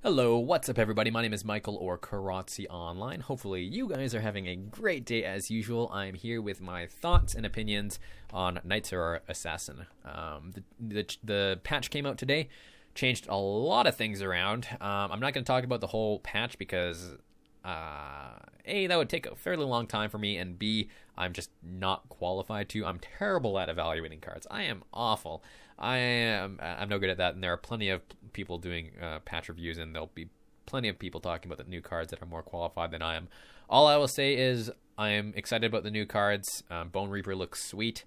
Hello, what's up everybody? My name is Michael or Kiratze Online. Hopefully you guys are having a great day as usual. I'm here with my thoughts and opinions on Nightsorrow Assassin. The patch came out today, changed a lot of things around. I'm not going to talk about the whole patch because A, that would take a fairly long time for me, and B, I'm just not qualified to. I'm terrible at evaluating cards. I am awful. I'm no good at that, and there are plenty of people doing patch reviews, and there'll be plenty of people talking about the new cards that are more qualified than I am. All I will say is I am excited about the new cards. Bone Reaper looks sweet,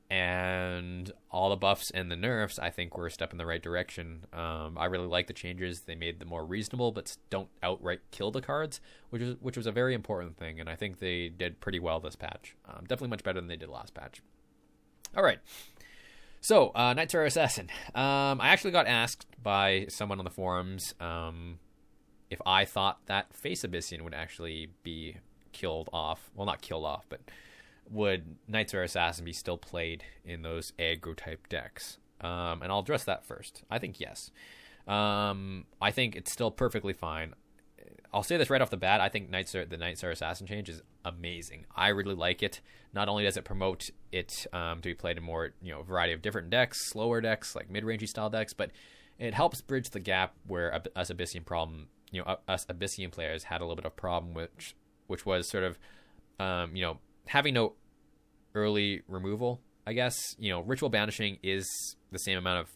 and all the buffs and the nerfs I think were a step in the right direction. I really like the changes. They made them more reasonable, but don't outright kill the cards, which was a very important thing, and I think they did pretty well this patch. Definitely much better than they did last patch. All right. So, Nightsorrow Assassin. I actually got asked by someone on the forums if I thought that Face Abyssian would actually be killed off. Well, not killed off, but would Nightsorrow Assassin be still played in those aggro-type decks? And I'll address that first. I think yes. I think it's still perfectly fine. I'll say this right off the bat. I think the Nightsorrow Assassin change is amazing. I really like it. Not only does it promote it to be played in more, variety of different decks, slower decks, like mid-rangey style decks, but it helps bridge the gap where us Abyssian players had a little bit of problem, which was sort of, having no early removal, I guess. Ritual Banishing is the same amount of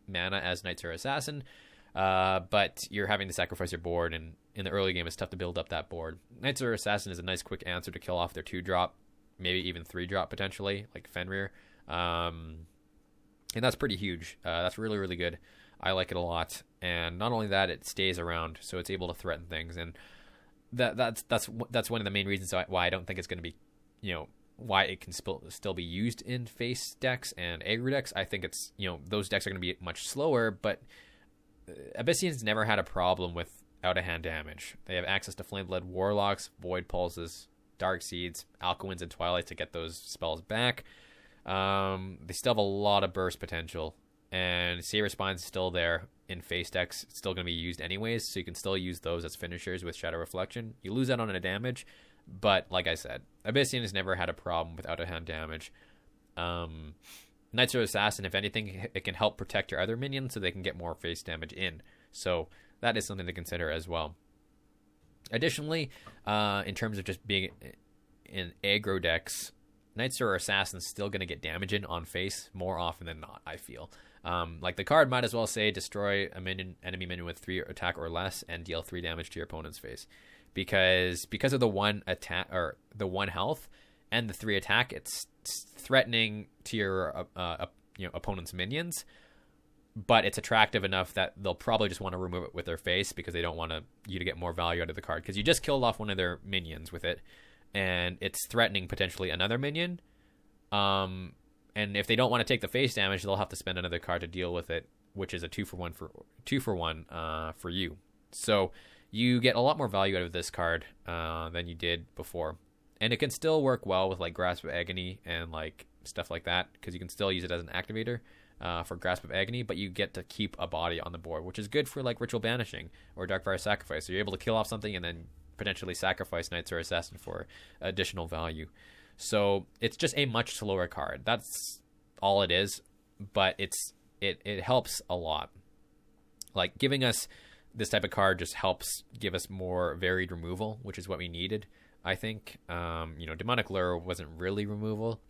mana as Nightsorrow Assassin, but you're having to sacrifice your board, and in the early game, it's tough to build up that board. Nightsorrow Assassin is a nice quick answer to kill off their 2-drop, maybe even 3-drop potentially, like Fenrir. And that's pretty huge. That's really, really good. I like it a lot. And not only that, it stays around, so it's able to threaten things. And that's one of the main reasons why I don't think it's going to be, why it can still be used in face decks and aggro decks. I think it's, those decks are going to be much slower, but Abyssian's never had a problem with out-of-hand damage. They have access to Flame-Blood Warlocks, Void Pulses, Dark Seeds, Alcuins, and Twilight to get those spells back. They still have a lot of burst potential, and Saber Spine's still there in face decks. It's still going to be used anyways, so you can still use those as finishers with Shadow Reflection. You lose out on a damage, but like I said, Abyssian has never had a problem with out-of-hand damage. Nightsorrow Assassin, if anything, it can help protect your other minions so they can get more face damage in. So that is something to consider as well. Additionally, in terms of just being in aggro decks, Nightsorrow Assassin's still going to get damage in on face more often than not, I feel. Like the card might as well say destroy a enemy minion with 3 attack or less and deal 3 damage to your opponent's face. Because of the 1 attack or the 1 health and the 3 attack, it's threatening to your opponent's minions, but it's attractive enough that they'll probably just want to remove it with their face because they don't want you to get more value out of the card, because you just killed off one of their minions with it, and it's threatening potentially another minion. And if they don't want to take the face damage, they'll have to spend another card to deal with it, which is a 2-for-1 for you. So you get a lot more value out of this card than you did before. And it can still work well with like Grasp of Agony and like stuff like that, because you can still use it as an activator for Grasp of Agony, but you get to keep a body on the board, which is good for like Ritual Banishing or Darkfire Sacrifice. So you're able to kill off something and then potentially sacrifice Nightsorrow Assassin for additional value. So it's just a much slower card. That's all it is, but it helps a lot. Like giving us this type of card just helps give us more varied removal, which is what we needed, I think. Demonic Lure wasn't really removal.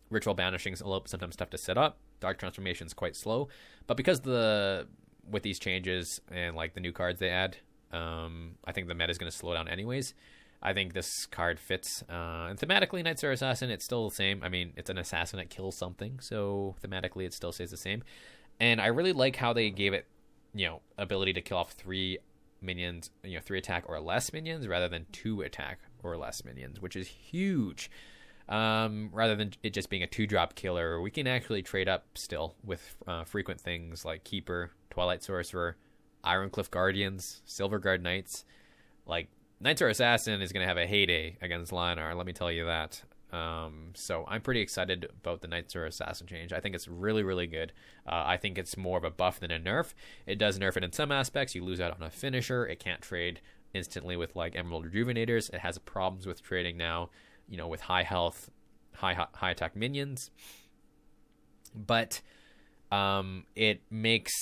Ritual Banishing is sometimes tough to set up. Dark Transformation is quite slow, but because with these changes and like the new cards they add, I think the meta is going to slow down anyways. I think this card fits. And thematically, Nightsorrow Assassin, it's still the same. I mean, it's an assassin that kills something, so thematically it still stays the same. And I really like how they gave it, ability to kill off 3 minions, 3 attack or less minions rather than 2 attack or less minions, which is huge. Rather than it just being a 2-drop killer, we can actually trade up still with frequent things like Keeper, Twilight Sorcerer, Ironcliff Guardians, Silverguard Knights. Like, Nightsorrow Assassin is going to have a heyday against Lion-R, let me tell you that. So I'm pretty excited about the Nightsorrow Assassin change. I think it's really, really good. I think it's more of a buff than a nerf. It does nerf it in some aspects. You lose out on a finisher. It can't trade instantly with like Emerald Rejuvenators. It has problems with trading now, with high health, high attack minions. But it makes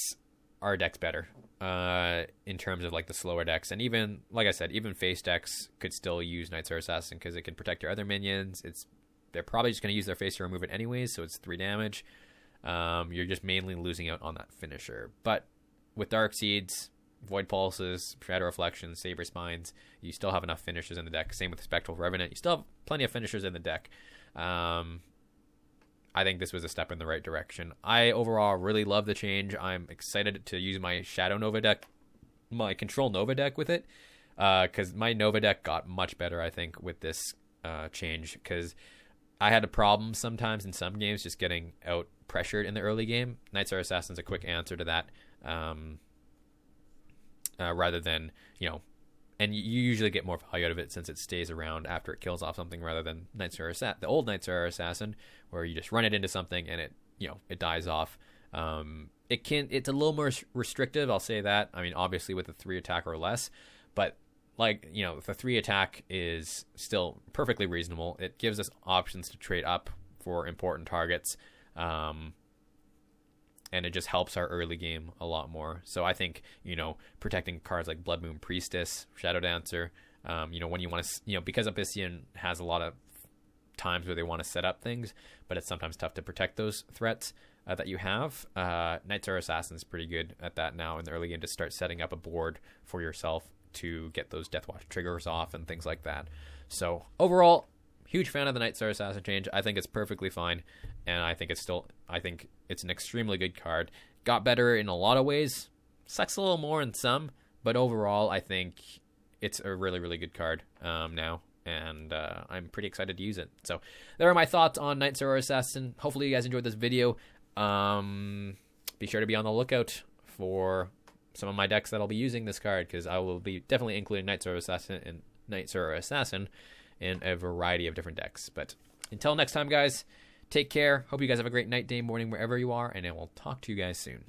our decks better in terms of like the slower decks, and even like I said, even face decks could still use Nightsorrow Assassin because it can protect your other minions. They're probably just going to use their face to remove it anyways, so it's 3 damage. You're just mainly losing out on that finisher. But with Dark Seeds, Void Pulses, Shadow Reflections, Saber Spines, you still have enough finishers in the deck. Same with Spectral Revenant, you still have plenty of finishers in the deck. I think this was a step in the right direction. I overall really love the change. I'm excited to use my Shadow Nova deck, my Control Nova deck with it, because my Nova deck got much better, I think, with this change, because I had a problem sometimes in some games just getting out pressured in the early game. Nightsorrow Assassin's a quick answer to that, rather than, and you usually get more value out of it since it stays around after it kills off something, rather than the old Nightsorrow Assassin, where you just run it into something and it dies off. It's a little more restrictive, I'll say that. I mean, obviously with a 3 attack or less, but like, the 3 attack is still perfectly reasonable. It gives us options to trade up for important targets. And it just helps our early game a lot more. So I think, protecting cards like Blood Moon Priestess, Shadow Dancer, when you want to, because Abyssian has a lot of times where they want to set up things, but it's sometimes tough to protect those threats that you have. Nightsorrow Assassin is pretty good at that now in the early game, to start setting up a board for yourself to get those Deathwatch triggers off and things like that. So overall, huge fan of the Nightsorrow Assassin change. I think it's perfectly fine, and I think it's an extremely good card. Got better in a lot of ways, sucks a little more in some, but overall I think it's a really, really good card now, and I'm pretty excited to use it. So there are my thoughts on Nightsorrow Assassin. Hopefully you guys enjoyed this video. Be sure to be on the lookout for some of my decks that'll be using this card, because I will be definitely including Nightsorrow Assassin in a variety of different decks. But until next time, guys, take care. Hope you guys have a great night, day, morning, wherever you are, and I will talk to you guys soon.